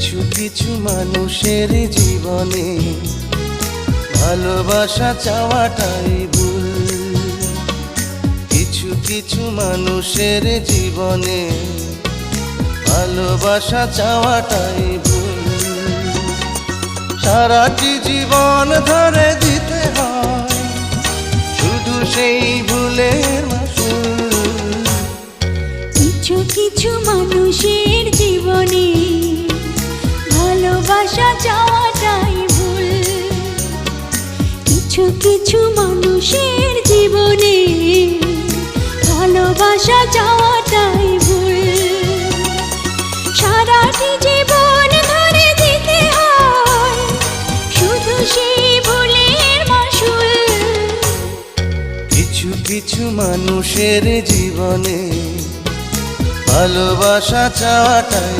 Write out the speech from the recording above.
কিছু কিছু মানুষের জীবনে ভালোবাসা চাওয়াটাই ভুল। কিছু কিছু মানুষের জীবনে ভালোবাসা চাওয়াটাই ভুল। সারাটি জীবন ধরে দিতে হয় শুধু সেই ভুলের মাসুল। কিছু কিছু মানুষের জীবনে ভালোবাসা চাওয়াটাই ভুল। কিছু কিছু মানুষের জীবনে ভালোবাসা চাওয়াটাই ভুল। সারাটি জীবন ধরে দিতে হয় শুধু সেই ভুলের মাসুল। কিছু কিছু মানুষের জীবনে ভালোবাসা চাওয়াটাই